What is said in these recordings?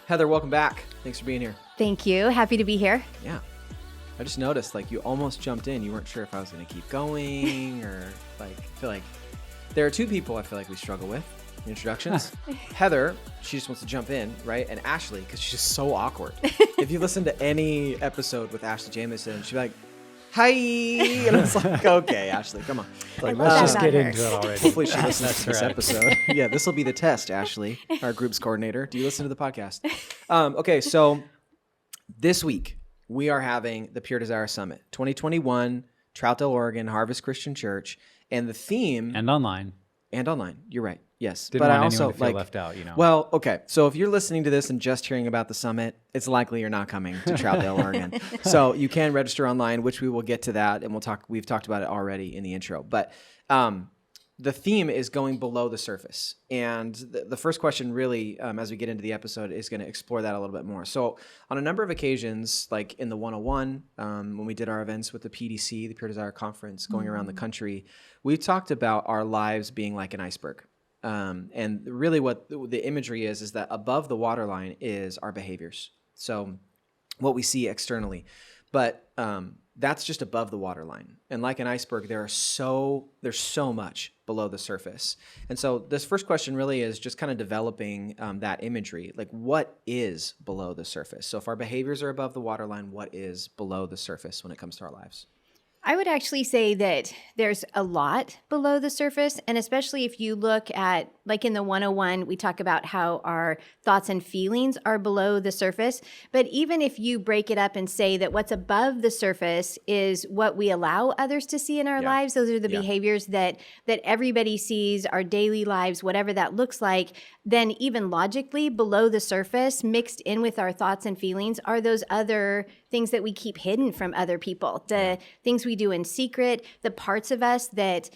Heather, welcome back. Thanks for being here. Thank you. Happy to be here. Yeah. I just noticed, you almost jumped in. You weren't sure if I was going to keep going or, I feel like there are two people I feel like we struggle with in introductions. Heather, she just wants to jump in, right? And Ashley, because she's just so awkward. If you listen to any episode with Ashley Jamison, she'd be like, hi. And it's like, okay, Ashley, come on. Let's just get into it already. Hopefully she listens to this episode. Yeah, this will be the test, Ashley, our group's coordinator. Do you listen to the podcast? Okay, so this week we are having the Pure Desire Summit 2021, Troutdale, Oregon, Harvest Christian Church, and the theme... And online. You're right. Yes. Didn't want anyone to feel left out, Well, okay. So if you're listening to this and just hearing about the summit, it's likely you're not coming to Troutdale, Oregon. So you can register online, which we will get to that, and we've talked about it already in the intro. But the theme is going below the surface. And the first question really, as we get into the episode, is going to explore that a little bit more. So on a number of occasions, like in the 101, when we did our events with the PDC, the Pure Desire Conference, going around the country, we talked about our lives being like an iceberg. And really what the imagery is that above the waterline is our behaviors. So what we see externally. But that's just above the waterline. And like an iceberg, there's so much below the surface. And so this first question really is just kind of developing that imagery. Like, what is below the surface? So if our behaviors are above the waterline, what is below the surface when it comes to our lives? I would actually say that there's a lot below the surface, and especially if you look at, like in the 101, we talk about how our thoughts and feelings are below the surface. But even if you break it up and say that what's above the surface is what we allow others to see in our lives, those are the behaviors that everybody sees, our daily lives, whatever that looks like, then even logically below the surface, mixed in with our thoughts and feelings, are those other things that we keep hidden from other people, the things we do in secret, the parts of us that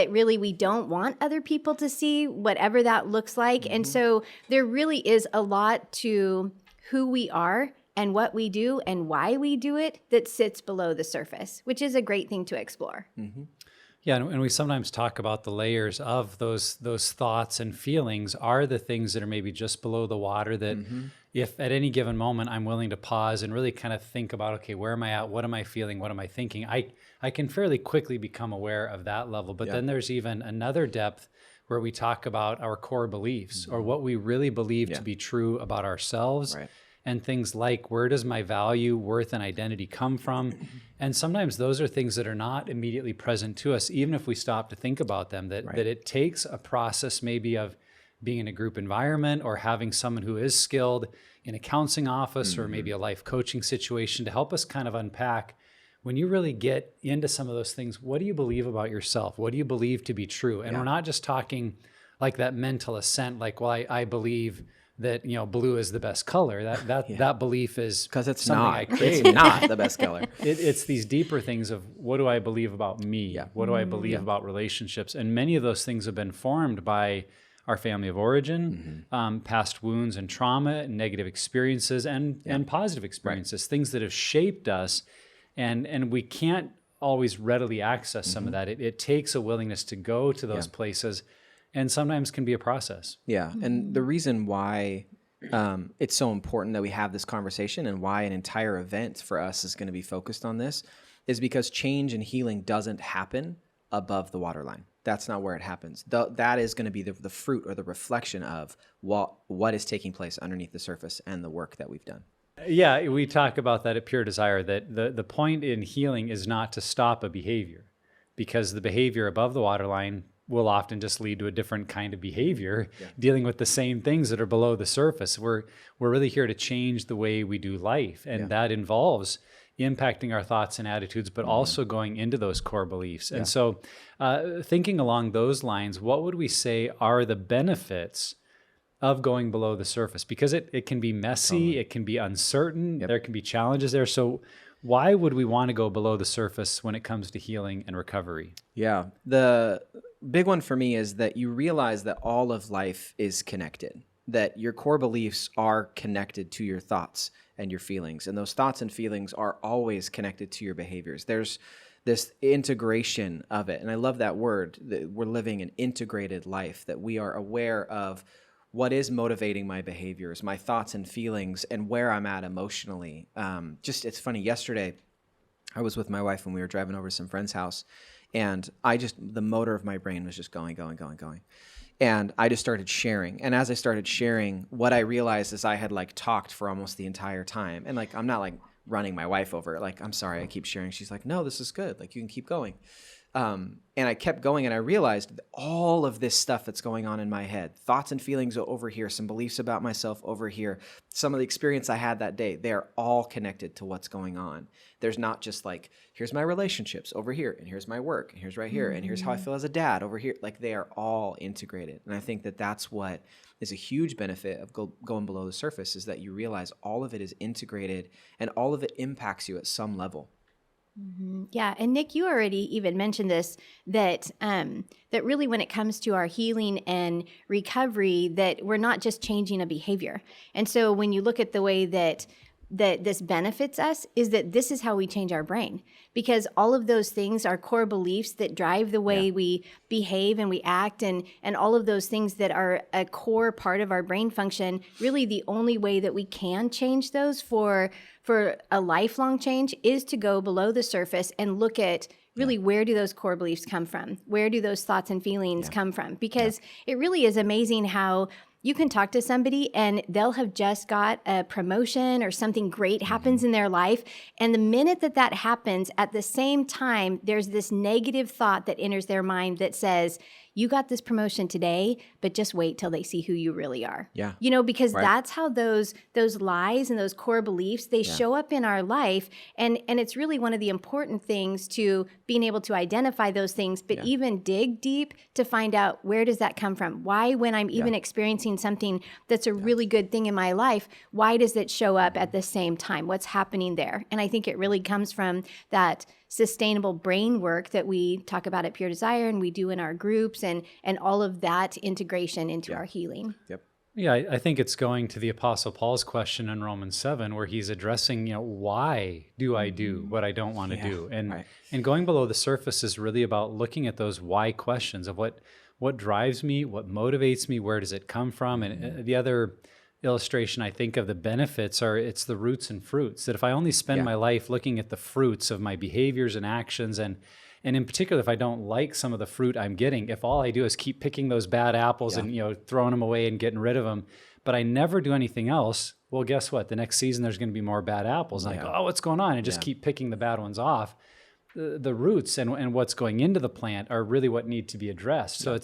really we don't want other people to see, whatever that looks like. And so there really is a lot to who we are and what we do and why we do it that sits below the surface, which is a great thing to explore. Yeah, and we sometimes talk about the layers of those thoughts and feelings are the things that are maybe just below the water that if at any given moment I'm willing to pause and really kind of think about, okay, where am I at? What am I feeling? What am I thinking? I can fairly quickly become aware of that level. But then there's even another depth where we talk about our core beliefs or what we really believe to be true about ourselves. Right. And things like, where does my value, worth, and identity come from? And sometimes those are things that are not immediately present to us, even if we stop to think about them, that it takes a process maybe of being in a group environment or having someone who is skilled in a counseling office or maybe a life coaching situation to help us kind of unpack, when you really get into some of those things, what do you believe about yourself? What do you believe to be true? And we're not just talking like that mental assent, like, well, I believe that blue is the best color. That belief is because it's something not. I create. It's not the best color. It's these deeper things of what do I believe about me? Yeah. What do I believe about relationships? And many of those things have been formed by our family of origin, past wounds and trauma, and negative experiences, and positive experiences, things that have shaped us, and we can't always readily access some of that. It takes a willingness to go to those places. And sometimes can be a process. Yeah, and the reason why it's so important that we have this conversation and why an entire event for us is going to be focused on this is because change and healing doesn't happen above the waterline. That's not where it happens. That is going to be the fruit or the reflection of what is taking place underneath the surface and the work that we've done. Yeah, we talk about that at Pure Desire, that the point in healing is not to stop a behavior, because the behavior above the waterline will often just lead to a different kind of behavior, dealing with the same things that are below the surface. We're really here to change the way we do life, and that involves impacting our thoughts and attitudes, but also going into those core beliefs. And so thinking along those lines, what would we say are the benefits of going below the surface? Because it can be messy, it can be uncertain, there can be challenges there. So why would we want to go below the surface when it comes to healing and recovery? Yeah, the big one for me is that you realize that all of life is connected, that your core beliefs are connected to your thoughts and your feelings, and those thoughts and feelings are always connected to your behaviors. There's this integration of it, and I love that word, that we're living an integrated life, that we are aware of what is motivating my behaviors, my thoughts and feelings, and where I'm at emotionally. It's funny, yesterday I was with my wife and we were driving over to some friend's house, and the motor of my brain was just going. And I just started sharing. And as I started sharing, what I realized is I had like talked for almost the entire time. And like, I'm not like running my wife over, like, I'm sorry, I keep sharing. She's like, no, this is good. Like, you can keep going. And I kept going, and I realized all of this stuff that's going on in my head, thoughts and feelings over here, some beliefs about myself over here, some of the experience I had that day, they're all connected to what's going on. There's not just like, here's my relationships over here, and here's my work, and here's right here, and here's how I feel as a dad over here. Like, they are all integrated. And I think that that's what is a huge benefit of going below the surface, is that you realize all of it is integrated and all of it impacts you at some level. Mm-hmm. Yeah, and Nick, you already even mentioned this, that that really when it comes to our healing and recovery, that we're not just changing a behavior. And so when you look at the way that this benefits us, is that this is how we change our brain, because all of those things are core beliefs that drive the way we behave and we act, and all of those things that are a core part of our brain function. Really, the only way that we can change those for a lifelong change is to go below the surface and look at really where do those core beliefs come from? Where do those thoughts and feelings come from? Because it really is amazing how you can talk to somebody and they'll have just got a promotion or something great happens in their life. And the minute that happens, at the same time, there's this negative thought that enters their mind that says, you got this promotion today, but just wait till they see who you really are. Yeah. You know, because that's how those lies and those core beliefs, they show up in our life. And it's really one of the important things to being able to identify those things, but even dig deep to find out, where does that come from? Why, when I'm even experiencing something that's a really good thing in my life, why does it show up at the same time? What's happening there? And I think it really comes from that sustainable brain work that we talk about at Pure Desire and we do in our groups, and all of that integration into our healing. Yep. Yeah, I think it's going to the Apostle Paul's question in Romans 7, where he's addressing, why do I do what I don't want to do? And going below the surface is really about looking at those why questions of what drives me, what motivates me, where does it come from? And the other illustration I think of the benefits it's the roots and fruits, that if I only spend my life looking at the fruits of my behaviors and actions, and in particular, if I don't like some of the fruit I'm getting, if all I do is keep picking those bad apples and throwing them away and getting rid of them, but I never do anything else, well, guess what? The next season there's going to be more bad apples. And I go, oh, what's going on? And just keep picking the bad ones off. The roots and what's going into the plant are really what need to be addressed. So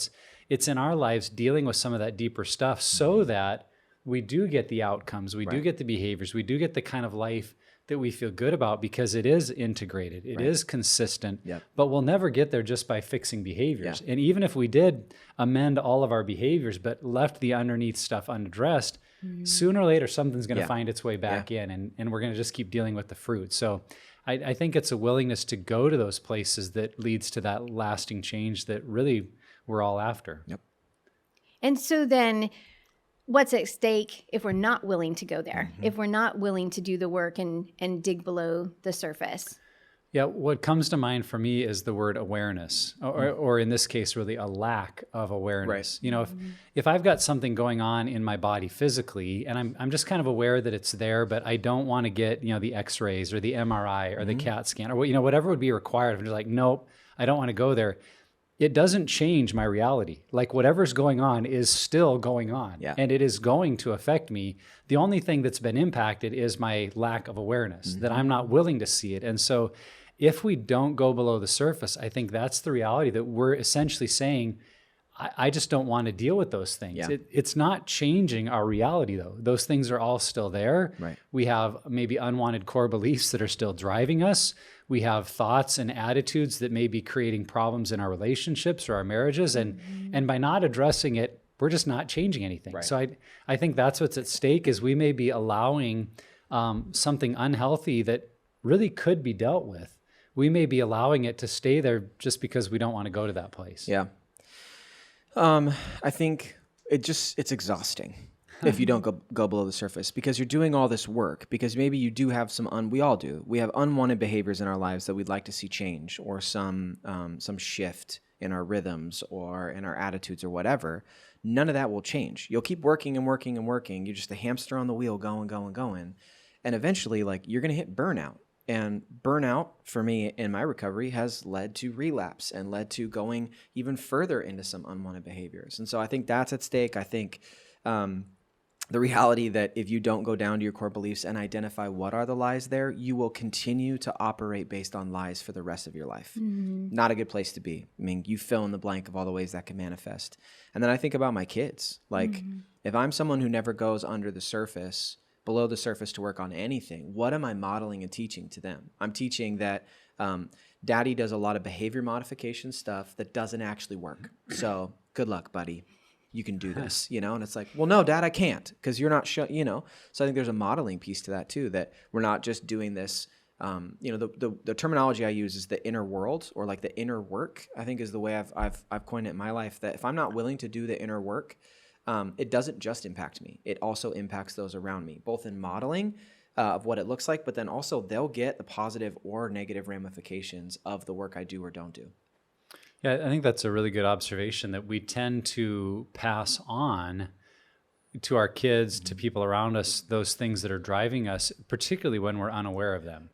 it's in our lives dealing with some of that deeper stuff so that we do get the outcomes, we do get the behaviors, we do get the kind of life that we feel good about, because it is integrated, it is consistent, but we'll never get there just by fixing behaviors. And even if we did amend all of our behaviors, but left the underneath stuff unaddressed, sooner or later, something's going to find its way back in, and we're going to just keep dealing with the fruit. So I think it's a willingness to go to those places that leads to that lasting change that really we're all after. Yep. And so then, what's at stake if we're not willing to go there, if we're not willing to do the work and dig below the surface? Yeah, what comes to mind for me is the word awareness, or in this case, really a lack of awareness. Right. If I've got something going on in my body physically, and I'm just kind of aware that it's there, but I don't want to get the X-rays or the MRI or the CAT scan or whatever would be required. I'm just like, nope, I don't want to go there. It doesn't change my reality. Like, whatever's going on is still going on, and it is going to affect me. The only thing that's been impacted is my lack of awareness, that I'm not willing to see it. And so if we don't go below the surface, I think that's the reality, that we're essentially saying, I just don't want to deal with those things. Yeah. It's not changing our reality, though. Those things are all still there. Right. We have maybe unwanted core beliefs that are still driving us. We have thoughts and attitudes that may be creating problems in our relationships or our marriages. And by not addressing it, we're just not changing anything. Right. So I think that's what's at stake, is we may be allowing something unhealthy that really could be dealt with. We may be allowing it to stay there just because we don't want to go to that place. Yeah. I think it's exhausting if you don't go below the surface, because you're doing all this work, because maybe you do have we all do. We have unwanted behaviors in our lives that we'd like to see change, or some shift in our rhythms or in our attitudes or whatever. none of that will change. You'll keep working and working and working. You're just a hamster on the wheel going. And eventually, like, you're going to hit burnout. And burnout for me in my recovery has led to relapse and led to going even further into some unwanted behaviors. And so I think that's at stake. I think the reality that if you don't go down to your core beliefs and identify what are the lies there, you will continue to operate based on lies for the rest of your life. Not a good place to be. I mean, you fill in the blank of all the ways that can manifest. And then I think about my kids. Like, if I'm someone who never goes under the surface, below the surface to work on anything, what am I modeling and teaching to them? I'm teaching that daddy does a lot of behavior modification stuff that doesn't actually work. So good luck, buddy. You can do this, and it's like, well, no, Dad, I can't, because you're not So I think there's a modeling piece to that too, that we're not just doing this. The terminology I use is the inner world, or like the inner work, I think is the way I've coined it in my life, that if I'm not willing to do the inner work, it doesn't just impact me. It also impacts those around me, both in modeling of what it looks like, but then also they'll get the positive or negative ramifications of the work I do or don't do. Yeah, I think that's a really good observation, that we tend to pass on to our kids, to people around us, those things that are driving us, particularly when we're unaware of them.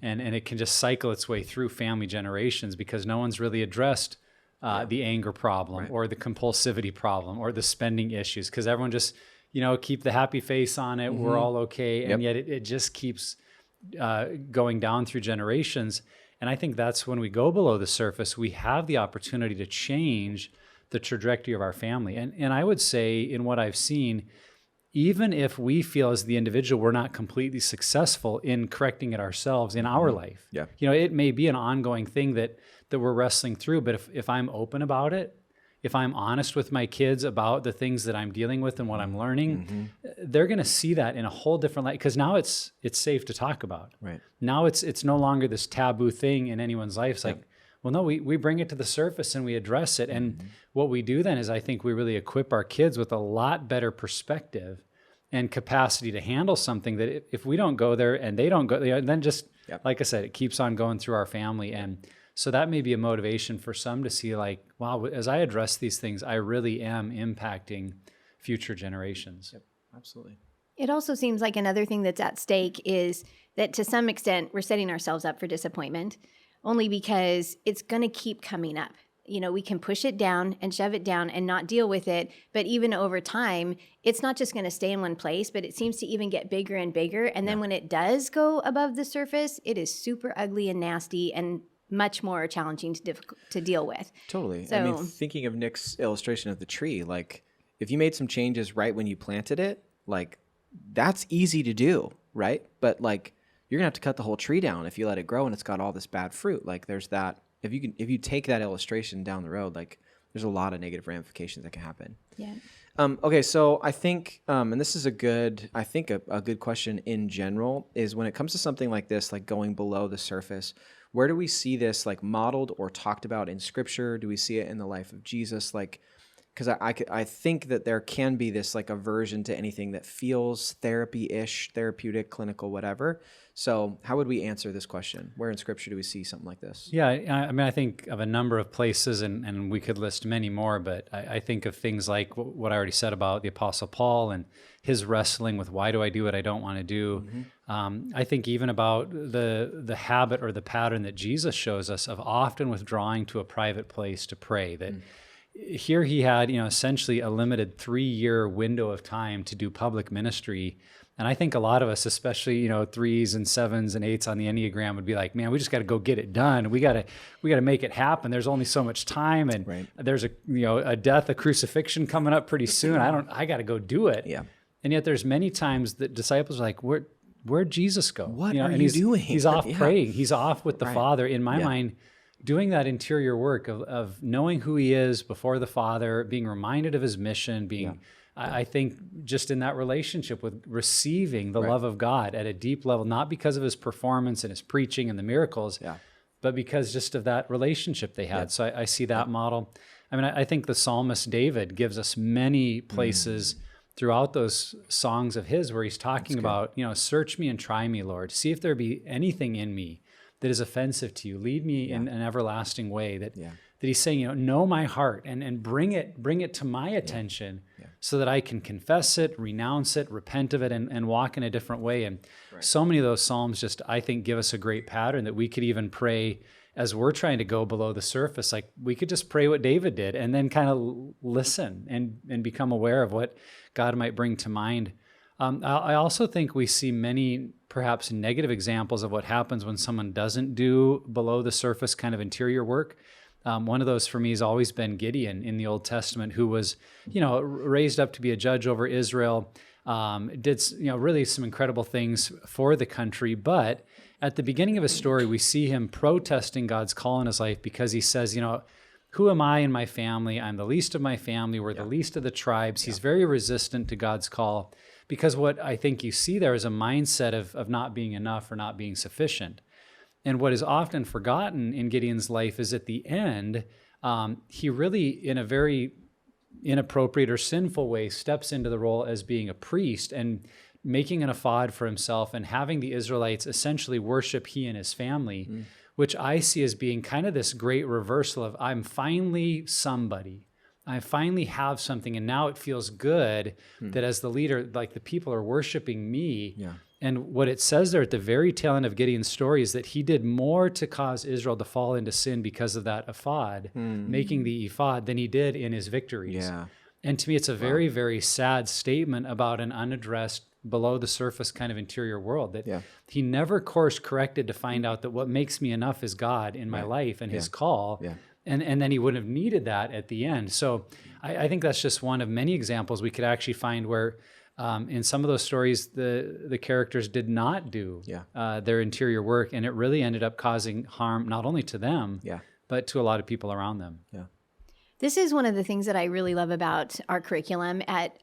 And it can just cycle its way through family generations because no one's really addressed the anger problem or the compulsivity problem or the spending issues, because everyone just, keep the happy face on it. We're all okay. And yet it just keeps going down through generations. And I think that's when we go below the surface, we have the opportunity to change the trajectory of our family. And I would say, in what I've seen, even if we feel as the individual we're not completely successful in correcting it ourselves in our life, it may be an ongoing thing that we're wrestling through. But if I'm open about it, if I'm honest with my kids about the things that I'm dealing with and what I'm learning, they're going to see that in a whole different light, because now it's safe to talk about. Right. Now it's no longer this taboo thing in anyone's life. It's like, well, no, we bring it to the surface and we address it. And what we do then is, I think we really equip our kids with a lot better perspective and capacity to handle something that if we don't go there and they don't go there, then just, like I said, it keeps on going through our family. And so that may be a motivation for some to see, like, wow, as I address these things, I really am impacting future generations. Yep, absolutely. It also seems like another thing that's at stake is that, to some extent, we're setting ourselves up for disappointment, only because it's going to keep coming up. We can push it down and shove it down and not deal with it. But even over time, it's not just going to stay in one place, but it seems to even get bigger and bigger. And then when it does go above the surface, it is super ugly and nasty and much more challenging to deal with. Totally. So, I mean, thinking of Nick's illustration of the tree, like, if you made some changes right when you planted it, like, that's easy to do, right? But like, you're gonna have to cut the whole tree down if you let it grow and it's got all this bad fruit. Like, there's that. If you take that illustration down the road, like, there's a lot of negative ramifications that can happen. Yeah. Okay, so I think, and this is a good question in general, is when it comes to something like this, like going below the surface, where do we see this like modeled or talked about in Scripture? Do we see it in the life of Jesus? Like, because I think that there can be this like aversion to anything that feels therapy-ish, therapeutic, clinical, whatever. So how would we answer this question? Where in Scripture do we see something like this? Yeah, I mean, I think of a number of places, and we could list many more, but I think of things like what I already said about the Apostle Paul and his wrestling with, why do I do what I don't want to do? I think even about the habit or the pattern that Jesus shows us of often withdrawing to a private place to pray, that here he had, essentially a limited 3-year window of time to do public ministry. And I think a lot of us, especially, 3s and 7s and 8s on the Enneagram, would be like, man, we just got to go get it done. We got to make it happen. There's only so much time. And there's a death, a crucifixion coming up pretty soon. I got to go do it. Yeah. And yet there's many times that disciples are like, where'd Jesus go? What are you doing? He's off praying. He's off with the Father. In my mind, doing that interior work of knowing who he is before the Father, being reminded of his mission, being, I think, just in that relationship with receiving the love of God at a deep level, not because of his performance and his preaching and the miracles, but because just of that relationship they had. So I see that model. I mean, I think the psalmist David gives us many places throughout those songs of his where he's talking about, search me and try me, Lord. See if there be anything in me that is offensive to you. Lead me in an everlasting way. that he's saying, know my heart and bring it to my attention so that I can confess it, renounce it, repent of it, and walk in a different way. And so many of those Psalms just, I think, give us a great pattern that we could even pray as we're trying to go below the surface. Like, we could just pray what David did and then kind of listen and become aware of what God might bring to mind. I also think we see many perhaps negative examples of what happens when someone doesn't do below the surface kind of interior work. One of those for me has always been Gideon in the Old Testament, who was, raised up to be a judge over Israel, did, really some incredible things for the country. But at the beginning of his story, we see him protesting God's call in his life because he says, who am I and my family? I'm the least of my family. We're the least of the tribes. He's very resistant to God's call because what I think you see there is a mindset of not being enough or not being sufficient. And what is often forgotten in Gideon's life is at the end, he really, in a very inappropriate or sinful way, steps into the role as being a priest and making an ephod for himself and having the Israelites essentially worship he and his family, which I see as being kind of this great reversal of, I'm finally somebody. I finally have something, and now it feels good that as the leader, like the people are worshiping me. Yeah. And what it says there at the very tail end of Gideon's story is that he did more to cause Israel to fall into sin because of that ephod, making the ephod, than he did in his victories. Yeah. And to me, it's a very, very sad statement about an unaddressed, below the surface kind of interior world, that he never course corrected to find out that what makes me enough is God in my life and his call. Yeah. And then he wouldn't have needed that at the end. So I think that's just one of many examples we could actually find where in some of those stories, the characters did not do their interior work, and it really ended up causing harm not only to them, but to a lot of people around them. Yeah. This is one of the things that I really love about our curriculum at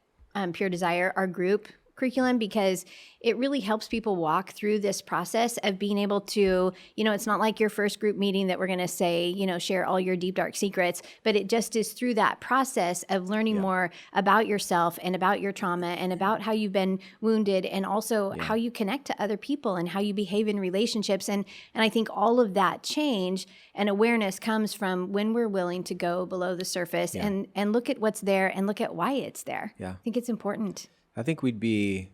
Pure Desire, our group curriculum, because it really helps people walk through this process of being able to, it's not like your first group meeting that we're going to say, share all your deep, dark secrets, but it just is through that process of learning more about yourself and about your trauma and about how you've been wounded and also how you connect to other people and how you behave in relationships. And I think all of that change and awareness comes from when we're willing to go below the surface and look at what's there and look at why it's there. Yeah. I think it's important. I think we'd be,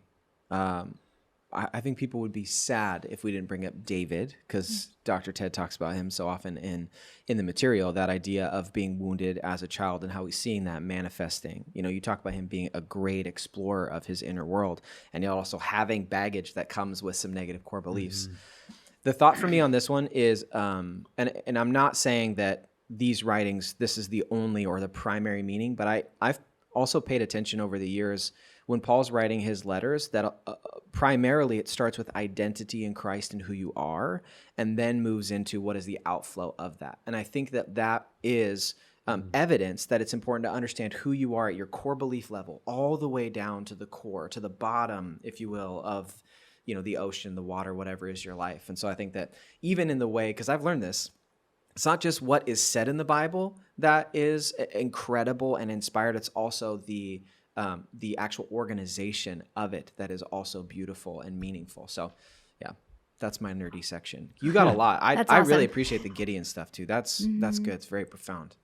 I think people would be sad if we didn't bring up David, because Dr. Ted talks about him so often in the material, that idea of being wounded as a child and how he's seeing that manifesting. You talk about him being a great explorer of his inner world and also having baggage that comes with some negative core beliefs. The thought for me on this one is, and I'm not saying that these writings, this is the only or the primary meaning, but I've also paid attention over the years when Paul's writing his letters that primarily it starts with identity in Christ and who you are, and then moves into what is the outflow of that. And I think that is evidence that it's important to understand who you are at your core belief level, all the way down to the core, to the bottom, if you will, of the ocean, the water, whatever is your life. And so I think that even in the way, because I've learned this, it's not just what is said in the Bible that is incredible and inspired. It's also the actual organization of it that is also beautiful and meaningful. So, yeah, that's my nerdy section. You got a lot. I really appreciate the Gideon stuff too. That's good. It's very profound.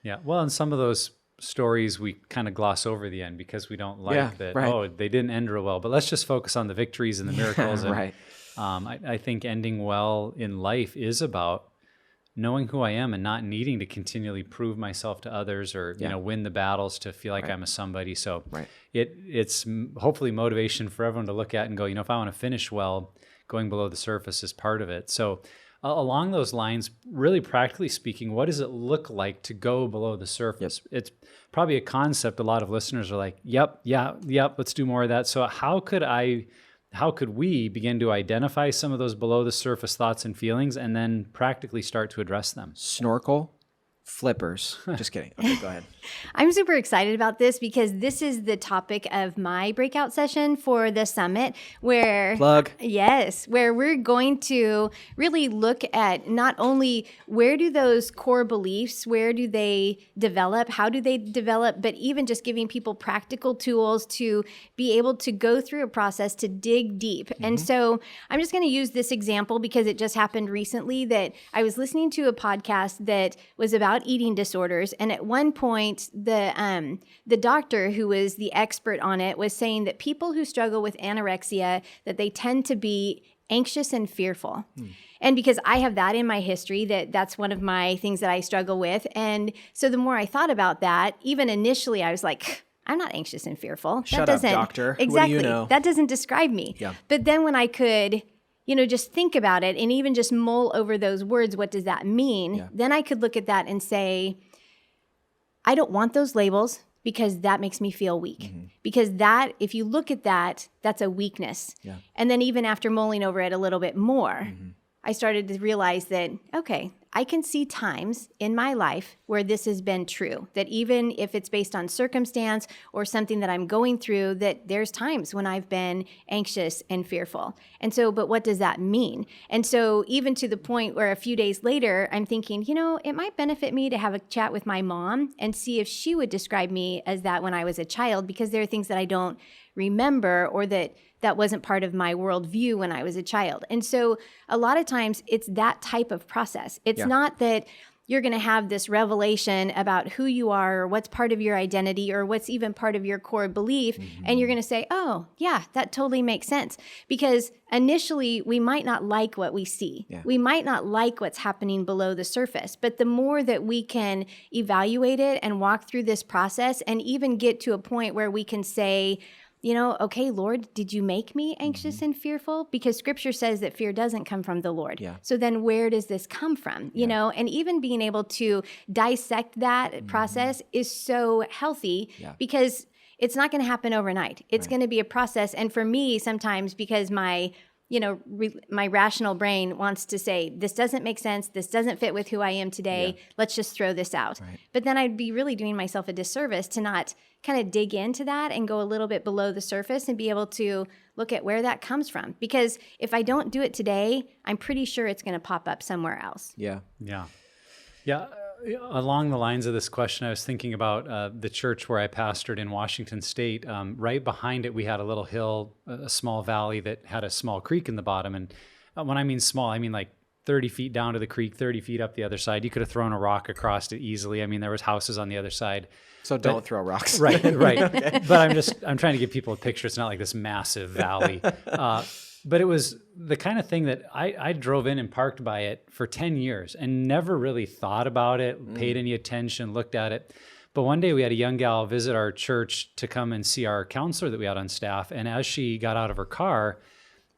Yeah. Well, and some of those stories we kind of gloss over the end because we don't like that. Right. Oh, they didn't end real well. But let's just focus on the victories and the miracles. And, I think ending well in life is about knowing who I am and not needing to continually prove myself to others or win the battles to feel like I'm a somebody. So it's hopefully motivation for everyone to look at and go, if I want to finish well, going below the surface is part of it. So along those lines, really practically speaking, what does it look like to go below the surface? It's probably a concept a lot of listeners are like, yep, let's do more of that. So how could we begin to identify some of those below the surface thoughts and feelings and then practically start to address them? Snorkel, flippers. Just kidding. Okay, go ahead. I'm super excited about this because this is the topic of my breakout session for the summit where we're going to really look at not only where do those core beliefs, where do they develop, how do they develop, but even just giving people practical tools to be able to go through a process to dig deep. And so I'm just going to use this example because it just happened recently that I was listening to a podcast that was about about eating disorders. And at one point, the doctor who was the expert on it was saying that people who struggle with anorexia, that they tend to be anxious and fearful. And because I have that in my history, that's one of my things that I struggle with. And so the more I thought about that, even initially I was like, I'm not anxious and fearful. Shut up, doctor. Exactly. What do you know? That doesn't describe me. Yeah. But then when I could, just think about it and even just mull over those words, what does that mean? Yeah. Then I could look at that and say, I don't want those labels because that makes me feel weak. Because that, if you look at that, that's a weakness. Yeah. And then even after mulling over it a little bit more, I started to realize that, okay, I can see times in my life where this has been true, that even if it's based on circumstance or something that I'm going through, that there's times when I've been anxious and fearful. And so, but what does that mean? And so even to the point where a few days later, I'm thinking, it might benefit me to have a chat with my mom and see if she would describe me as that when I was a child, because there are things that I don't remember or that wasn't part of my worldview when I was a child. And so a lot of times it's that type of process. It's not that you're going to have this revelation about who you are or what's part of your identity or what's even part of your core belief. And you're going to say, oh, yeah, that totally makes sense. Because initially we might not like what we see. Yeah. We might not like what's happening below the surface. But the more that we can evaluate it and walk through this process and even get to a point where we can say, okay, Lord, did you make me anxious and fearful? Because Scripture says that fear doesn't come from the Lord. Yeah. So then where does this come from? And even being able to dissect that process is so healthy because it's not going to happen overnight. It's going to be a process. And for me, sometimes because my rational brain wants to say, this doesn't make sense. This doesn't fit with who I am today. Let's just throw this out. Right. But then I'd be really doing myself a disservice to not kind of dig into that and go a little bit below the surface and be able to look at where that comes from. Because if I don't do it today, I'm pretty sure it's going to pop up somewhere else. Yeah. Yeah. Yeah. Along the lines of this question, I was thinking about the church where I pastored in Washington State. Right behind it, we had a little hill, a small valley that had a small creek in the bottom. And when I mean small, I mean like 30 feet down to the creek, 30 feet up the other side. You could have thrown a rock across it easily. I mean, there was houses on the other side. So don't throw rocks. Right. Okay. But I'm trying to give people a picture. It's not like this massive valley. But it was the kind of thing that I drove in and parked by it for 10 years and never really thought about it, paid any attention, looked at it. But one day we had a young gal visit our church to come and see our counselor that we had on staff. And as she got out of her car,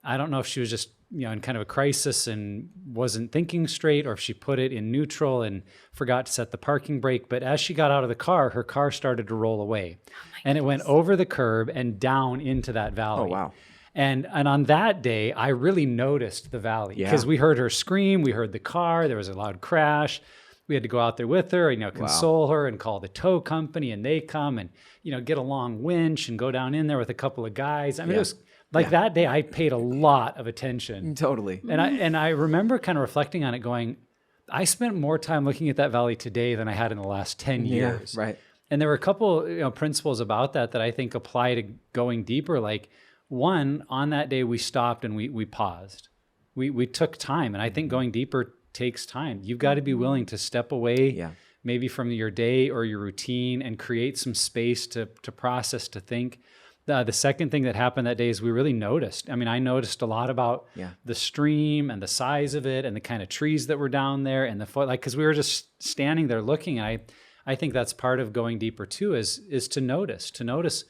I don't know if she was just, in kind of a crisis and wasn't thinking straight, or if she put it in neutral and forgot to set the parking brake. But as she got out of the car, her car started to roll away. And it went over the curb and down into that valley. Oh, wow. And on that day, I really noticed the valley because we heard her scream, we heard the car, there was a loud crash. We had to go out there with her, console her and call the tow company, and they come and, get a long winch and go down in there with a couple of guys. I mean, it was like that day I paid a lot of attention. Totally. And I remember kind of reflecting on it going, I spent more time looking at that valley today than I had in the last 10 years. Right. And there were a couple, principles about that I think apply to going deeper. Like, one, on that day we stopped and we paused. We took time. And I think going deeper takes time. You've got to be willing to step away maybe from your day or your routine and create some space to process, to think. The second thing that happened that day is we really noticed. I mean, I noticed a lot about the stream and the size of it and the kind of trees that were down there and because we were just standing there looking. And I think that's part of going deeper too, is to notice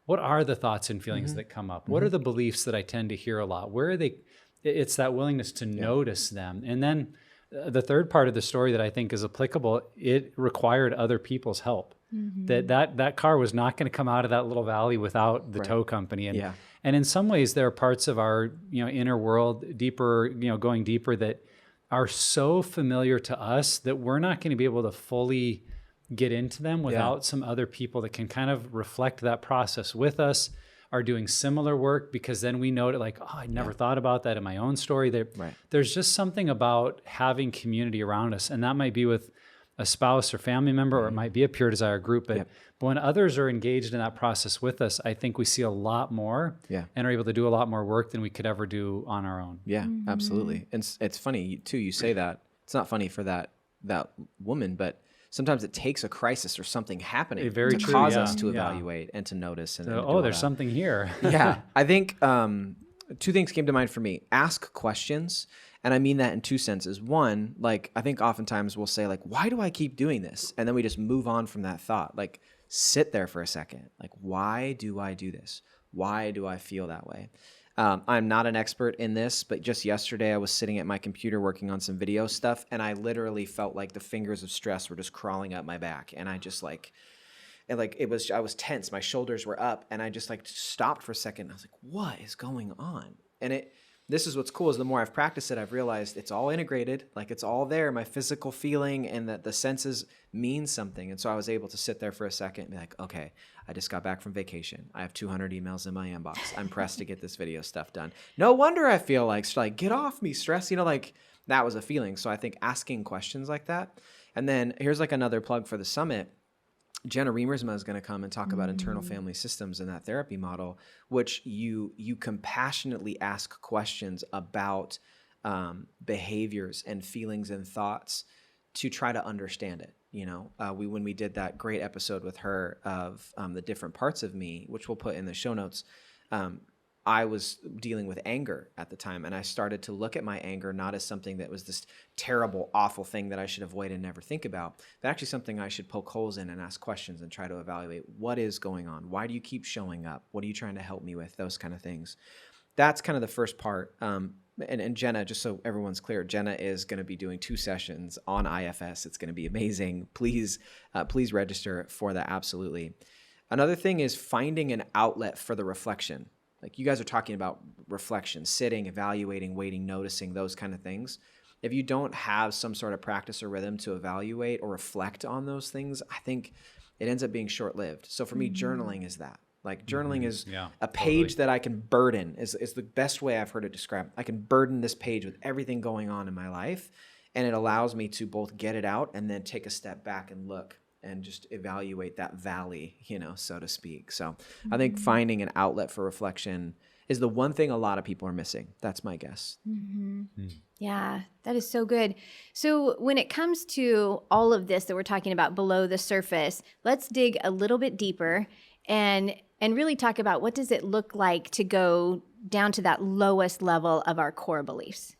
what are the thoughts and feelings that come up? What are the beliefs that I tend to hear a lot? Where are they? It's that willingness to notice them. And then the third part of the story that I think is applicable, it required other people's help. That car was not going to come out of that little valley without the tow company. And in some ways, there are parts of our inner world, deeper, going deeper, that are so familiar to us that we're not going to be able to fully get into them without some other people that can kind of reflect that process with us, are doing similar work, because then we know it like, I never thought about that in my own story. There's just something about having community around us, and that might be with a spouse or family member, or it might be a Pure Desire group. But when others are engaged in that process with us, I think we see a lot more and are able to do a lot more work than we could ever do on our own. Yeah, absolutely. And it's funny too, you say that. It's not funny for that woman, but sometimes it takes a crisis or something happening Very to true, cause yeah. us to Yeah. evaluate and to notice. And, So, and to do all there's that. something here. Yeah. I think two things came to mind for me. Ask questions. And I mean that in two senses. One, like, I think oftentimes we'll say, like, why do I keep doing this? And then we just move on from that thought. Like, sit there for a second. Like, why do I do this? Why do I feel that way? I'm not an expert in this, but just yesterday I was sitting at my computer working on some video stuff, and I literally felt like the fingers of stress were just crawling up my back. And I just like, and like I was tense. My shoulders were up, and I just like stopped for a second. I was like, what is going on? And this is what's cool is the more I've practiced it, I've realized it's all integrated. Like, it's all there. My physical feeling and that the senses mean something. And so I was able to sit there for a second and be like, okay, I just got back from vacation. I have 200 emails in my inbox. I'm pressed to get this video stuff done. No wonder I feel like get off me, stress. Like, that was a feeling. So I think asking questions like that. And then here's like another plug for the summit. Jenna Riemersma is going to come and talk about internal family systems and that therapy model, which you compassionately ask questions about behaviors and feelings and thoughts to try to understand it. When we did that great episode with her of the different parts of me, which we'll put in the show notes, I was dealing with anger at the time, and I started to look at my anger not as something that was this terrible, awful thing that I should avoid and never think about, but actually something I should poke holes in and ask questions and try to evaluate what is going on. Why do you keep showing up? What are you trying to help me with? Those kind of things. That's kind of the first part. And Jenna, just so everyone's clear, Jenna is going to be doing 2 sessions on IFS. It's going to be amazing. Please register for that. Absolutely. Another thing is finding an outlet for the reflection. Like, you guys are talking about reflection, sitting, evaluating, waiting, noticing, those kind of things. If you don't have some sort of practice or rhythm to evaluate or reflect on those things, I think it ends up being short-lived. So for me, journaling is that. Like, journaling is a page that I can burden, is the best way I've heard it described. I can burden this page with everything going on in my life, and it allows me to both get it out and then take a step back and look and just evaluate that valley, so to speak. So I think finding an outlet for reflection is the one thing a lot of people are missing. That's my guess. Yeah, that is so good. So when it comes to all of this that we're talking about below the surface, let's dig a little bit deeper and really talk about what does it look like to go down to that lowest level of our core beliefs.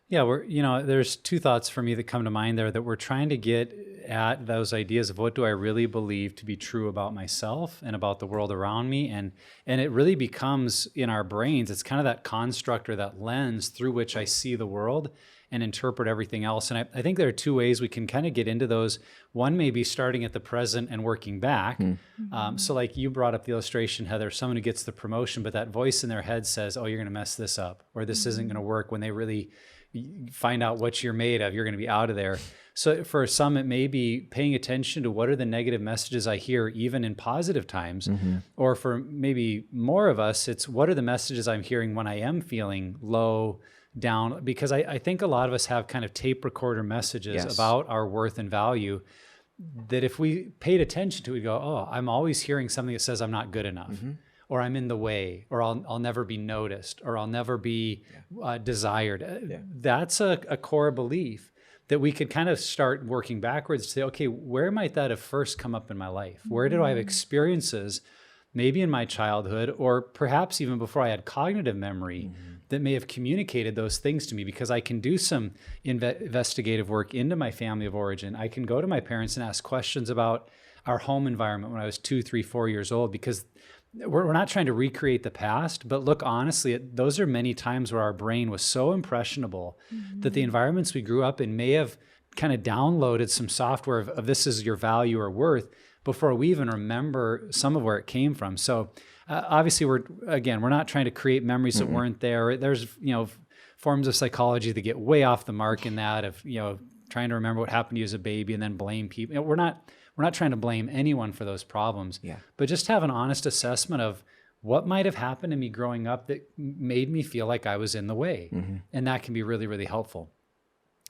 Yeah, there's 2 thoughts for me that come to mind there, that we're trying to get at those ideas of what do I really believe to be true about myself and about the world around me. And it really becomes in our brains, it's kind of that construct or that lens through which I see the world and interpret everything else. And I think there are 2 ways we can kind of get into those. One may be starting at the present and working back. So like you brought up the illustration, Heather, someone who gets the promotion, but that voice in their head says, oh, you're going to mess this up, or this isn't going to work, when they really find out what you're made of, you're going to be out of there. So for some, it may be paying attention to what are the negative messages I hear, even in positive times. Or for maybe more of us, it's what are the messages I'm hearing when I am feeling low, down? Because I think a lot of us have kind of tape recorder messages about our worth and value that if we paid attention to, we go, oh, I'm always hearing something that says I'm not good enough. Or I'm in the way, or I'll never be noticed, or I'll never be desired. That's a core belief that we could kind of start working backwards to say, okay, where might that have first come up in my life? Where did I have experiences, maybe in my childhood, or perhaps even before I had cognitive memory, that may have communicated those things to me? Because I can do some investigative work into my family of origin. I can go to my parents and ask questions about our home environment when I was 2, 3, 4 years old, because we're not trying to recreate the past, but look, honestly, those are many times where our brain was so impressionable that the environments we grew up in may have kind of downloaded some software of this is your value or worth before we even remember some of where it came from. So obviously, we're not trying to create memories that weren't there. There's, forms of psychology that get way off the mark in that of, trying to remember what happened to you as a baby and then blame people. We're not trying to blame anyone for those problems, but just have an honest assessment of what might have happened to me growing up that made me feel like I was in the way. And that can be really, really helpful.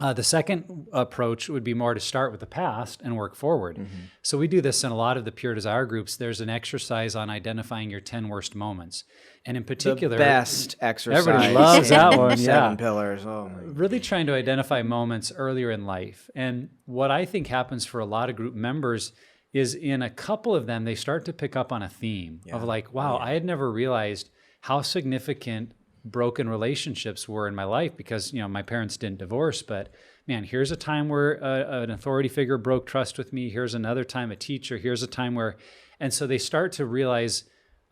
The second approach would be more to start with the past and work forward. So we do this in a lot of the Pure Desire groups. There's an exercise on identifying your 10 worst moments. And in particular, The best exercise. Everybody loves that in one, 7 yeah. pillars. Oh my. really trying to identify moments earlier in life. And what I think happens for a lot of group members is in a couple of them, they start to pick up on a theme of like, wow, I had never realized how significant broken relationships were in my life because, my parents didn't divorce, but man, here's a time where an authority figure broke trust with me. Here's another time a teacher. Here's a time where, and so they start to realize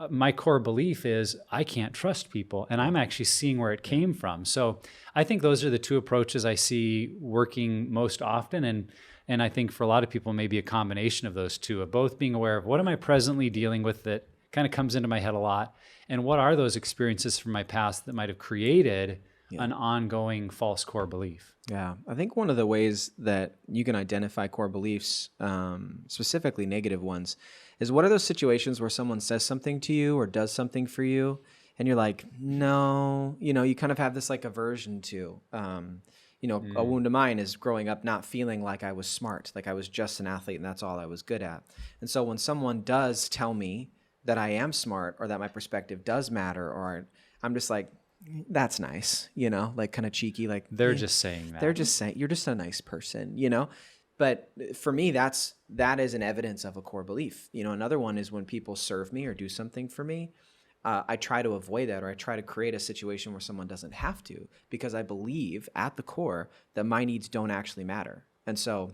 my core belief is I can't trust people, and I'm actually seeing where it came from. So I think those are the two approaches I see working most often. And I think for a lot of people, maybe a combination of those two, of both being aware of what am I presently dealing with that kind of comes into my head a lot, and what are those experiences from my past that might have created an ongoing false core belief. Yeah, I think one of the ways that you can identify core beliefs, specifically negative ones, is what are those situations where someone says something to you or does something for you, and you're like, no, you kind of have this like aversion to. A wound of mine is growing up not feeling like I was smart, like I was just an athlete and that's all I was good at. And so when someone does tell me that I am smart or that my perspective does matter, or I'm just like, that's nice, like kind of cheeky, like They're just saying that. they're just saying you're just a nice person, But for me, that is an evidence of a core belief. Another one is when people serve me or do something for me. I try to avoid that, or I try to create a situation where someone doesn't have to, because I believe at the core that my needs don't actually matter. And so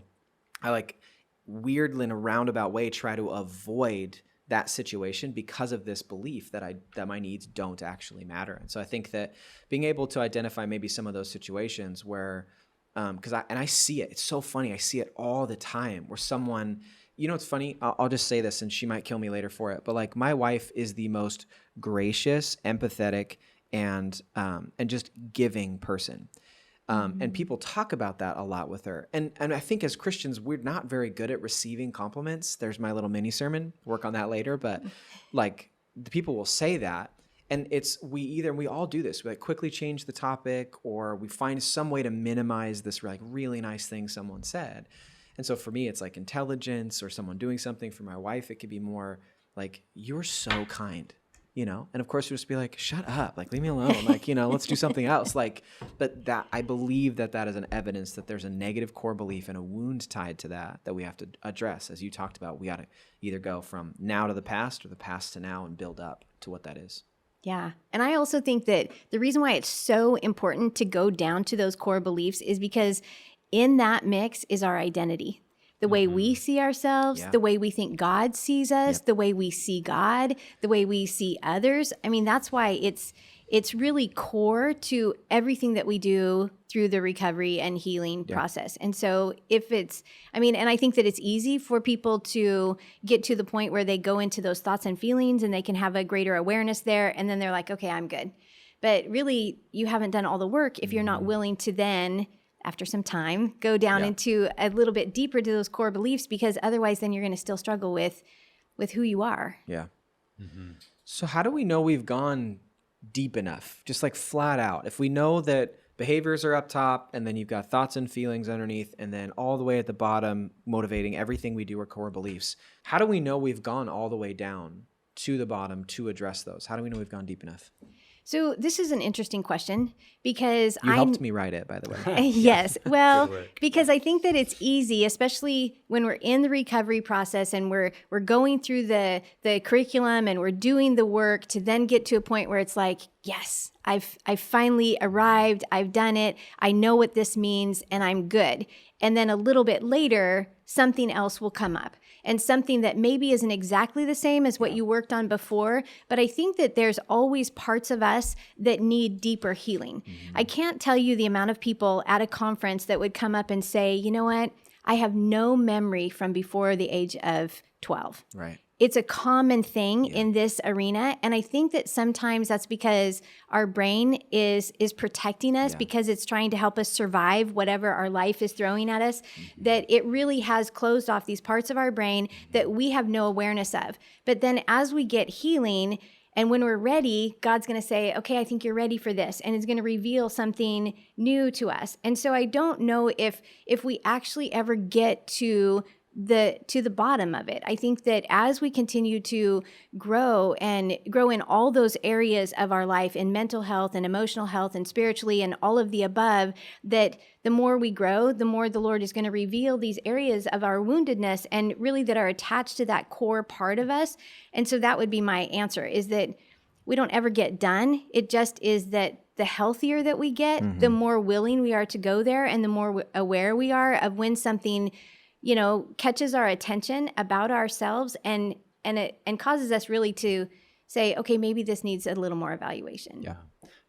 I like weirdly in a roundabout way try to avoid that situation because of this belief that my needs don't actually matter. And so I think that being able to identify maybe some of those situations where, because I see it, it's so funny. I see it all the time where someone, it's funny. I'll just say this, and she might kill me later for it. But like my wife is the most gracious, empathetic, and just giving person. And people talk about that a lot with her. And I think as Christians, we're not very good at receiving compliments. There's my little mini sermon, work on that later. But like the people will say that. And we all do this. We like quickly change the topic, or we find some way to minimize this like really nice thing someone said. And so for me, it's like intelligence or someone doing something. For my wife, it could be more like, you're so kind. And of course, you'll just be like, shut up, like, leave me alone. Like, let's do something else. Like, but that I believe that is an evidence that there's a negative core belief and a wound tied to that we have to address. As you talked about, we got to either go from now to the past or the past to now and build up to what that is. Yeah. And I also think that the reason why it's so important to go down to those core beliefs is because in that mix is our identity. The way we see ourselves, the way we think God sees us, the way we see God, the way we see others. I mean, that's why it's really core to everything that we do through the recovery and healing process. And so and I think that it's easy for people to get to the point where they go into those thoughts and feelings and they can have a greater awareness there. And then they're like, okay, I'm good. But really, you haven't done all the work if you're not willing to then, after some time, go down into a little bit deeper to those core beliefs, because otherwise then you're going to still struggle with who you are. Yeah. Mm-hmm. So how do we know we've gone deep enough? Just like flat out. If we know that behaviors are up top and then you've got thoughts and feelings underneath, and then all the way at the bottom, motivating everything we do are core beliefs. How do we know we've gone all the way down to the bottom to address those? How do we know we've gone deep enough? So this is an interesting question because you helped me write it, by the way. Yes. Well, because I think that it's easy, especially when we're in the recovery process and we're going through the curriculum and we're doing the work, to then get to a point where it's like, yes, I've finally arrived. I've done it. I know what this means and I'm good. And then a little bit later, something else will come up, and something that maybe isn't exactly the same as what you worked on before. But I think that there's always parts of us that need deeper healing. Mm-hmm. I can't tell you the amount of people at a conference that would come up and say, you know what? I have no memory from before the age of 12. Right. It's a common thing in this arena. And I think that sometimes that's because our brain is protecting us because it's trying to help us survive whatever our life is throwing at us, that it really has closed off these parts of our brain that we have no awareness of. But then as we get healing, And when we're ready, God's going to say, okay, I think you're ready for this. And it's going to reveal something new to us. And so I don't know if we actually ever get to the bottom of it. I think that as we continue to grow in all those areas of our life, in mental health and emotional health and spiritually and all of the above, that the more we grow, the more the Lord is going to reveal these areas of our woundedness and really that are attached to that core part of us. And so that would be my answer, is that we don't ever get done. It just is that the healthier that we get, the more willing we are to go there, and the more aware we are of when something catches our attention about ourselves and causes us really to say, okay, maybe this needs a little more evaluation.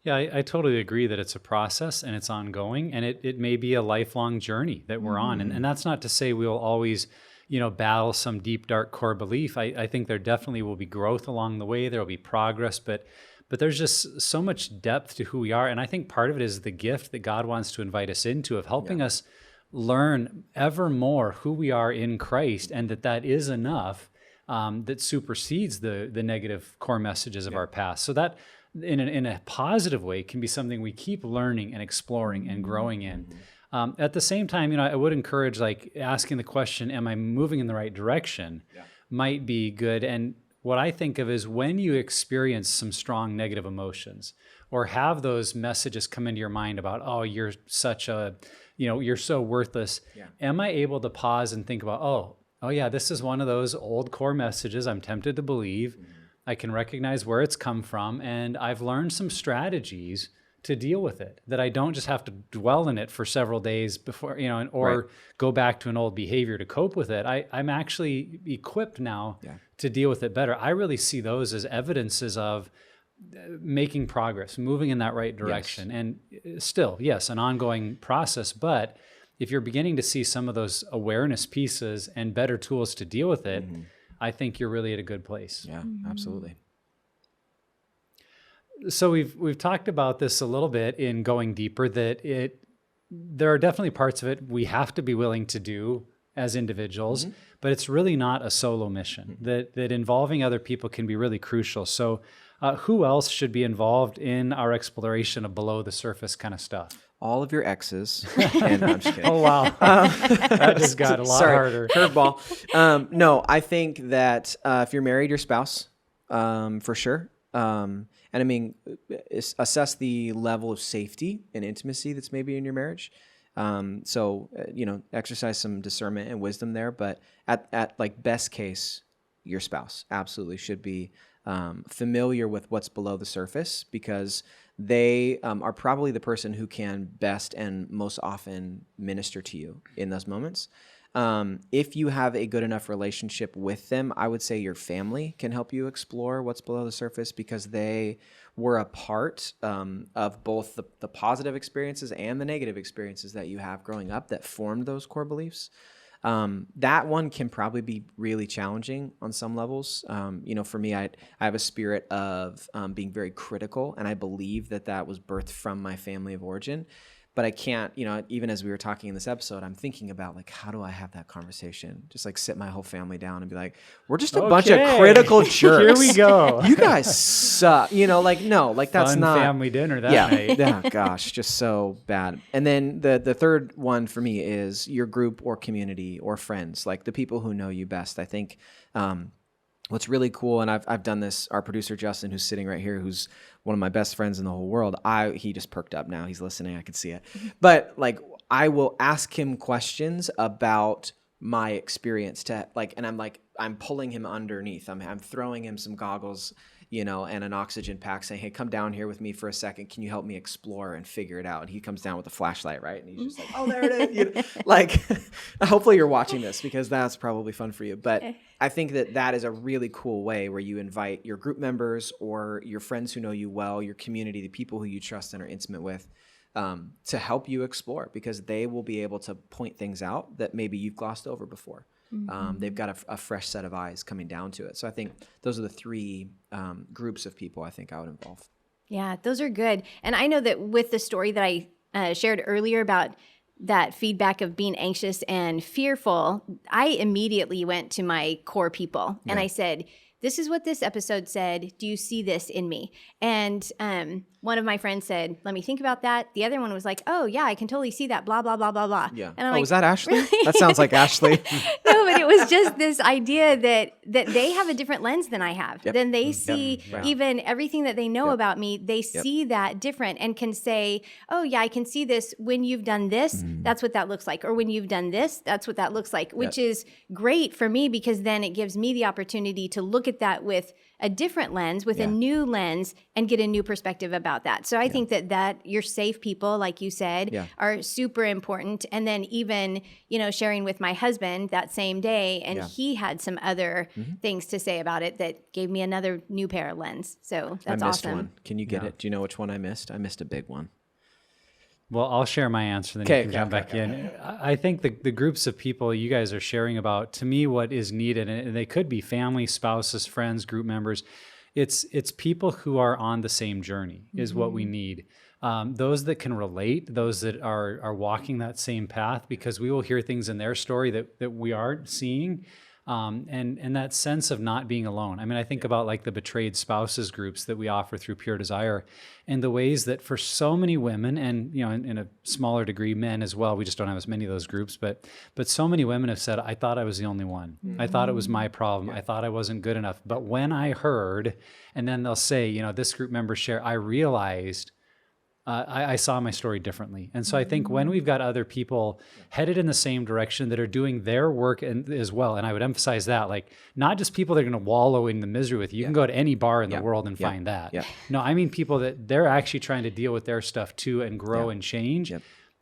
Yeah, I totally agree that it's a process and it's ongoing, and it may be a lifelong journey that we're on. And that's not to say we will always, battle some deep, dark core belief. I think there definitely will be growth along the way. There will be progress, but there's just so much depth to who we are. And I think part of it is the gift that God wants to invite us into, of helping us learn ever more who we are in Christ, and that is enough, that supersedes the negative core messages of our past. So that in a positive way can be something we keep learning and exploring and growing in. At the same time, I would encourage, like, asking the question, am I moving in the right direction, might be good. And what I think of is when you experience some strong negative emotions or have those messages come into your mind about, oh, you're such a, you're so worthless. Am I able to pause and think about, oh yeah, this is one of those old core messages I'm tempted to believe. I can recognize where it's come from, and I've learned some strategies to deal with it, that I don't just have to dwell in it for several days before, or go back to an old behavior to cope with it. I'm actually equipped now to deal with it better. I really see those as evidences of making progress, moving in that right direction. And still, yes, an ongoing process. But if you're beginning to see some of those awareness pieces and better tools to deal with it, I think you're really at a good place. Yeah, absolutely. So we've talked about this a little bit in going deeper, that there are definitely parts of it we have to be willing to do as individuals, but it's really not a solo mission. That involving other people can be really crucial. So who else should be involved in our exploration of below the surface kind of stuff? All of your exes. And, no, I'm just kidding. Oh, wow. That just got a lot harder. Curveball. No, I think that if you're married, your spouse, for sure. And I mean, assess the level of safety and intimacy that's maybe in your marriage. So, exercise some discernment and wisdom there. But at like best case, your spouse absolutely should be familiar with what's below the surface, because they are probably the person who can best and most often minister to you in those moments. If you have a good enough relationship with them, I would say your family can help you explore what's below the surface, because they were a part of both the positive experiences and the negative experiences that you have growing up that formed those core beliefs. That one can probably be really challenging on some levels. For me, I have a spirit of being very critical, and I believe that was birthed from my family of origin. But I can't, even as we were talking in this episode, I'm thinking about, like, how do I have that conversation? Just like sit my whole family down and be like, we're just a bunch of critical jerks. Here we go. You guys suck. No, like that's Fun not family dinner that night. Yeah, gosh, just so bad. And then the third one for me is your group or community or friends, like the people who know you best. I think what's really cool, and I've done this, our producer Justin, who's sitting right here, who's one of my best friends in the whole world, he just perked up now. He's listening. I can see it. But like, I will ask him questions about my experience and I'm pulling him underneath. I'm throwing him some goggles, and an oxygen pack, saying, hey, come down here with me for a second. Can you help me explore and figure it out? And he comes down with a flashlight, right? And he's just like, oh, there it is. Like, hopefully you're watching this, because that's probably fun for you. But I think that is a really cool way where you invite your group members or your friends who know you well, your community, the people who you trust and are intimate with, to help you explore, because they will be able to point things out that maybe you've glossed over before. They've got a fresh set of eyes coming down to it. So I think those are the three groups of people I think I would involve. Yeah, those are good. And I know that with the story that I shared earlier about that feedback of being anxious and fearful, I immediately went to my core people and I said, this is what this episode said. Do you see this in me? And one of my friends said, let me think about that. The other one was like, oh, yeah, I can totally see that, blah, blah, blah, blah, blah. Yeah. And I'm Was that Ashley? Really? That sounds like Ashley. No, but it was just this idea that they have a different lens than I have. Yep. Then they see Right. even everything that they know about me, they see that different and can say, oh, yeah, I can see this when you've done this. That's what that looks like. Or when you've done this, that's what that looks like, which is great for me because then it gives me the opportunity to look at that with a different lens, with a new lens, and get a new perspective about that. So I think that your safe people, like you said, are super important. And then even, sharing with my husband that same day, and he had some other things to say about it that gave me another new pair of lens. So that's I missed awesome. one. Can you get it? Do you know which one I missed? I missed a big one. Well, I'll share my answer, then you can jump back in. I think the groups of people you guys are sharing about, to me, what is needed, and they could be family, spouses, friends, group members, it's people who are on the same journey is what we need. Those that can relate, those that are walking that same path, because we will hear things in their story that we aren't seeing. And that sense of not being alone. I mean, I think about like the betrayed spouses groups that we offer through Pure Desire, and the ways that for so many women, and in a smaller degree men as well, we just don't have as many of those groups, but so many women have said, I thought I was the only one. I thought it was my problem. I thought I wasn't good enough. But when I heard, and then they'll say, this group member share, I realized I saw my story differently. And so I think when we've got other people headed in the same direction that are doing their work as well, and I would emphasize that, like not just people that are going to wallow in the misery with you. You can go to any bar in the world and find that. No, I mean people that they're actually trying to deal with their stuff too and grow and change.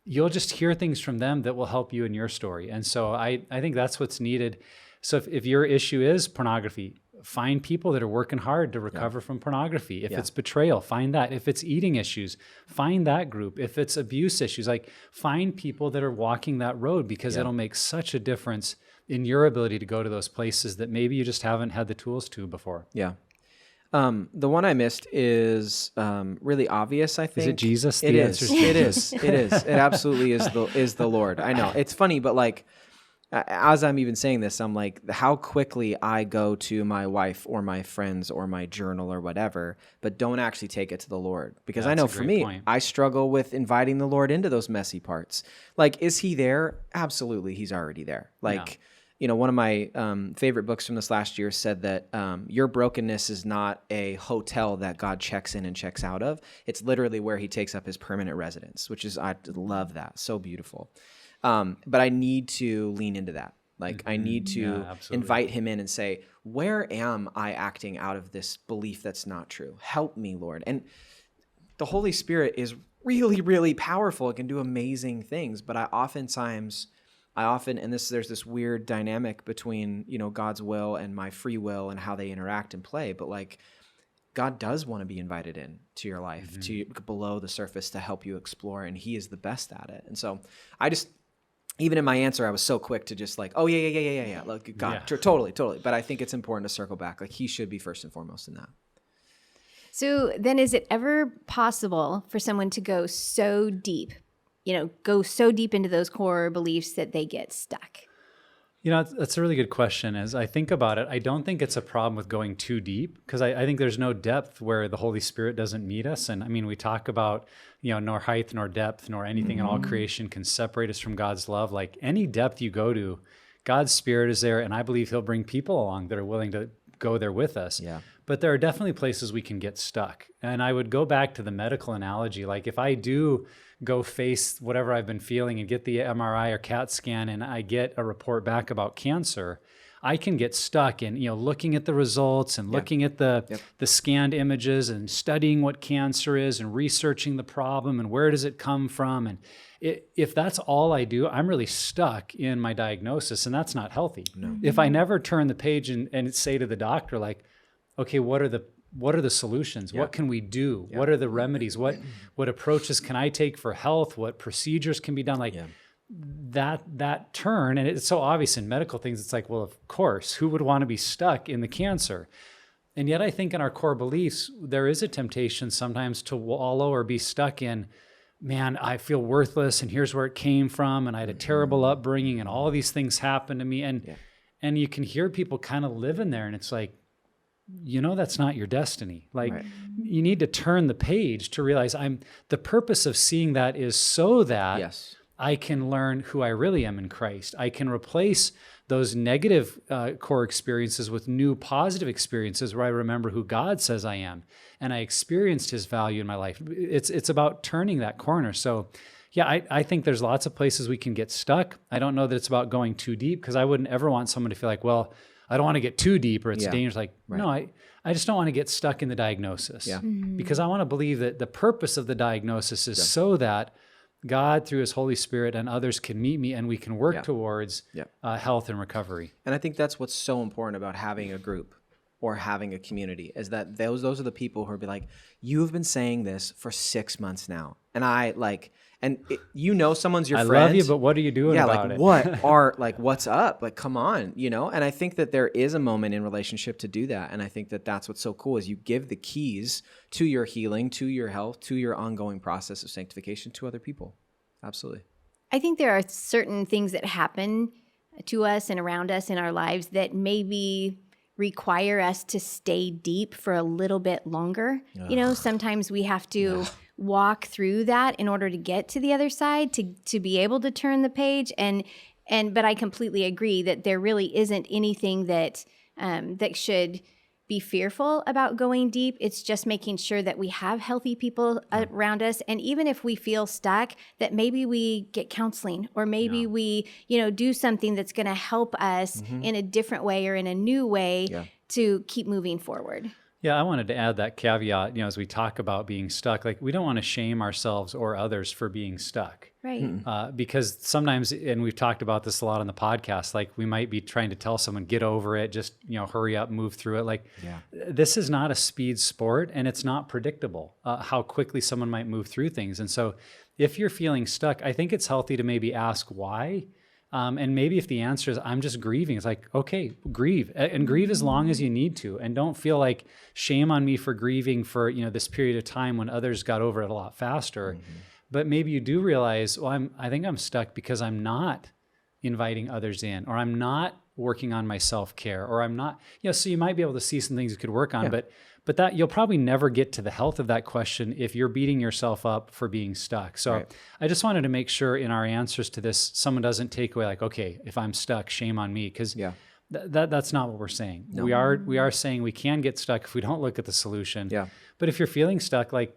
You'll just hear things from them that will help you in your story. And so I think that's what's needed. So if your issue is pornography, find people that are working hard to recover from pornography. If it's betrayal, find that. If it's eating issues, find that group. If it's abuse issues, like find people that are walking that road, because it'll make such a difference in your ability to go to those places that maybe you just haven't had the tools to before. Yeah. The one I missed is really obvious, I think. Is it Jesus? It is. It is. It is. It absolutely is the Lord. I know. It's funny, but like, as I'm even saying this, I'm like, how quickly I go to my wife or my friends or my journal or whatever, but don't actually take it to the Lord. Because I know for me, I struggle with inviting the Lord into those messy parts. Like, is he there? Absolutely. He's already there. Like, one of my favorite books from this last year said that your brokenness is not a hotel that God checks in and checks out of. It's literally where he takes up his permanent residence, which is, I love that. So beautiful. But I need to lean into that. Like I need to invite him in and say, where am I acting out of this belief that's not true? Help me, Lord. And the Holy Spirit is really, really powerful. It can do amazing things. But there's this weird dynamic between, God's will and my free will and how they interact and play. But like, God does want to be invited in to your life, to below the surface, to help you explore. And he is the best at it. And so even in my answer, I was so quick to just like, oh, yeah. Like, God, totally. But I think it's important to circle back. Like, he should be first and foremost in that. So then is it ever possible for someone to go so deep into those core beliefs that they get stuck? That's a really good question. As I think about it, I don't think it's a problem with going too deep, because I think there's no depth where the Holy Spirit doesn't meet us. And I mean, we talk about, nor height, nor depth, nor anything in all creation can separate us from God's love. Like any depth you go to, God's Spirit is there. And I believe he'll bring people along that are willing to go there with us. Yeah. But there are definitely places we can get stuck. And I would go back to the medical analogy. Like if I do go face whatever I've been feeling and get the MRI or CAT scan and I get a report back about cancer, I can get stuck in, looking at the results and looking at the scanned images and studying what cancer is and researching the problem and where does it come from. And if that's all I do, I'm really stuck in my diagnosis, and that's not healthy. No. If I never turn the page and say to the doctor, like, okay, what are the solutions? What can we do? What are the remedies? What approaches can I take for health? What procedures can be done? Like that turn, and it's so obvious in medical things. It's like, well, of course, who would want to be stuck in the cancer? And yet I think in our core beliefs, there is a temptation sometimes to wallow or be stuck in, man, I feel worthless, and here's where it came from, and I had a terrible upbringing, and all these things happened to me. And you can hear people kind of live in there, and it's like, that's not your destiny. Like Right. you need to turn the page to realize the purpose of seeing that is so that Yes. I can learn who I really am in Christ. I can replace those negative core experiences with new positive experiences where I remember who God says I am and I experienced his value in my life. It's about turning that corner. So yeah, I think there's lots of places we can get stuck. I don't know that it's about going too deep, because I wouldn't ever want someone to feel like, well, I don't want to get too deep or it's dangerous. Like, no, I just don't want to get stuck in the diagnosis, because I want to believe that the purpose of the diagnosis is so that God, through his Holy Spirit and others, can meet me and we can work towards health and recovery. And I think that's what's so important about having a group or having a community, is that those are the people who are be like, you have been saying this for 6 months now. And someone's your I friend. love you, but what are you doing about it? What's up? Like, come on, And I think that there is a moment in relationship to do that. And I think that that's what's so cool, is you give the keys to your healing, to your health, to your ongoing process of sanctification to other people. Absolutely. I think there are certain things that happen to us and around us in our lives that maybe require us to stay deep for a little bit longer. Sometimes we have to walk through that in order to get to the other side, to be able to turn the page. But I completely agree that there really isn't anything that should be fearful about going deep. It's just making sure that we have healthy people around us. And even if we feel stuck, that maybe we get counseling, or maybe we, do something that's going to help us in a different way or in a new way to keep moving forward. Yeah, I wanted to add that caveat, as we talk about being stuck, like we don't want to shame ourselves or others for being stuck. Right. Because sometimes, and we've talked about this a lot on the podcast, like we might be trying to tell someone, get over it, just, hurry up, move through it. Like this is not a speed sport, and it's not predictable how quickly someone might move through things. And so if you're feeling stuck, I think it's healthy to maybe ask why. And maybe if the answer is, I'm just grieving, it's like, okay, grieve, and grieve as long as you need to. And don't feel like shame on me for grieving for, this period of time when others got over it a lot faster. But maybe you do realize, well, I think I'm stuck because I'm not inviting others in, or I'm not working on my self-care, or I'm not, so you might be able to see some things you could work on, but that you'll probably never get to the health of that question if you're beating yourself up for being stuck. So I just wanted to make sure in our answers to this, someone doesn't take away like, okay, if I'm stuck, shame on me, because that's not what we're saying. No. We are saying we can get stuck if we don't look at the solution. But if you're feeling stuck, like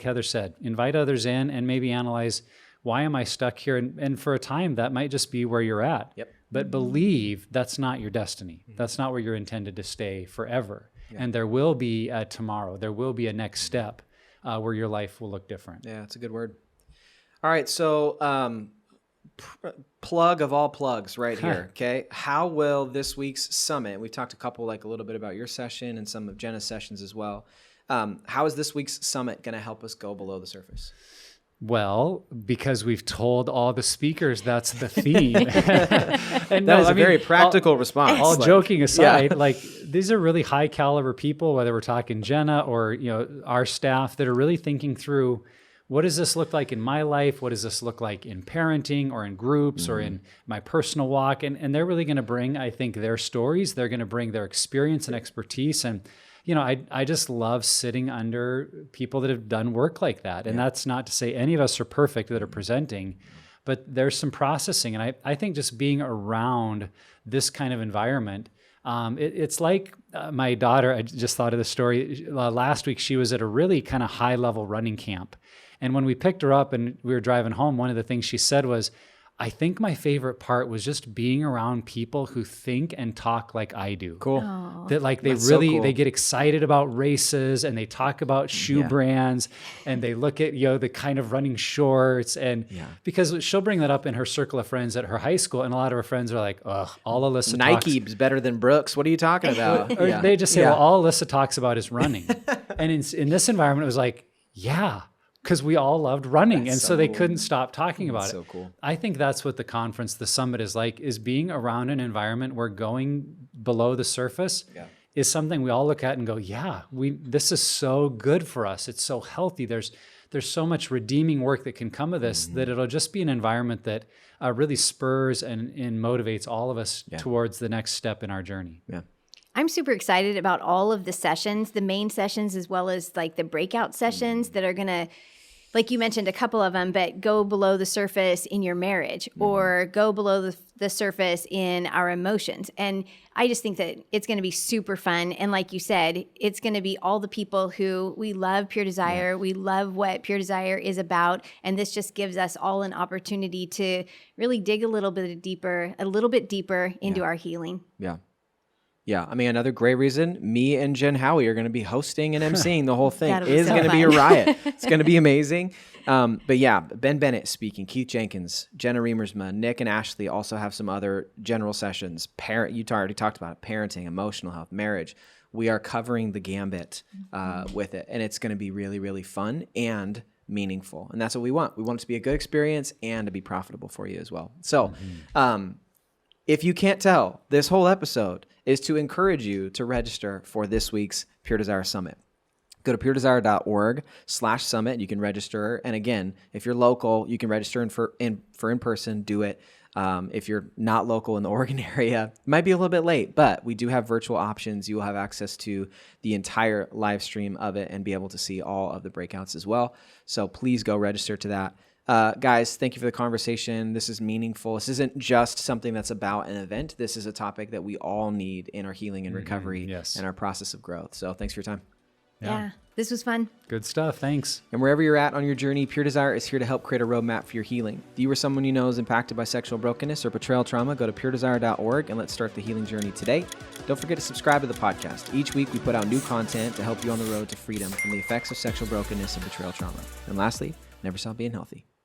Heather said, invite others in and maybe analyze, why am I stuck here? And for a time, that might just be where you're at. But believe that's not your destiny. That's not where you're intended to stay forever. And there will be a tomorrow. There will be a next step where your life will look different. Yeah, that's a good word. All right, so plug of all plugs right here, okay? How will this week's summit, we've talked a little bit about your session and some of Jenna's sessions as well. How is this week's summit going to help us go below the surface? Well, because we've told all the speakers that's the theme. And that was a very practical response. All joking aside, these are really high caliber people, whether we're talking Jenna or our staff, that are really thinking through, what does this look like in my life? What does this look like in parenting or in groups or in my personal walk? And they're really going to bring, I think, their stories. They're going to bring their experience and expertise. And I just love sitting under people that have done work like that. And that's not to say any of us are perfect that are presenting, but there's some processing. And I think just being around this kind of environment, it's like my daughter, I just thought of the story. Last week, she was at a really kind of high level running camp. And when we picked her up and we were driving home, one of the things she said was, I think my favorite part was just being around people who think and talk like I do. Cool. Aww. That they That's so cool. They get excited about races, and they talk about shoe brands, and they look at, the kind of running shorts. And because she'll bring that up in her circle of friends at her high school. And a lot of her friends are like, ugh, all Alyssa Nike is better than Brooks. What are you talking about? Or they just say, well, all Alyssa talks about is running. And in this environment, it was like, because we all loved running. That's and so they couldn't stop talking about it. So cool. I think that's what the conference, the summit is like, is being around an environment where going below the surface is something we all look at and go, this is so good for us. It's so healthy. There's so much redeeming work that can come of this, that it'll just be an environment that really spurs and motivates all of us towards the next step in our journey. Yeah. I'm super excited about all of the sessions, the main sessions, as well as like the breakout sessions that are going to, like you mentioned a couple of them, but go below the surface in your marriage or go below the surface in our emotions. And I just think that it's going to be super fun. And like you said, it's going to be all the people who we love Pure Desire. Yeah. We love what Pure Desire is about. And this just gives us all an opportunity to really dig a little bit deeper into our healing. Yeah. Yeah, I mean, another great reason, me and Jen Howie are going to be hosting and emceeing the whole thing. It's going to be a riot. It's going to be amazing. But yeah, Ben Bennett speaking, Keith Jenkins, Jenna Remersma, Nick and Ashley also have some other general sessions. You already talked about it, parenting, emotional health, marriage. We are covering the gambit with it, and it's going to be really, really fun and meaningful. And that's what we want. We want it to be a good experience and to be profitable for you as well. So if you can't tell, this whole episode is to encourage you to register for this week's Pure Desire Summit. Go to puredesire.org/summit. You can register. And again, if you're local, you can register for in-person, do it. If you're not local in the Oregon area, it might be a little bit late, but we do have virtual options. You will have access to the entire live stream of it and be able to see all of the breakouts as well. So please go register to that. Guys, thank you for the conversation. This is meaningful. This isn't just something that's about an event. This is a topic that we all need in our healing and recovery and our process of growth. So thanks for your time. Yeah, this was fun. Good stuff. Thanks. And wherever you're at on your journey, Pure Desire is here to help create a roadmap for your healing. If you or someone you know is impacted by sexual brokenness or betrayal trauma, go to puredesire.org and let's start the healing journey today. Don't forget to subscribe to the podcast. Each week we put out new content to help you on the road to freedom from the effects of sexual brokenness and betrayal trauma. And lastly, never stop being healthy.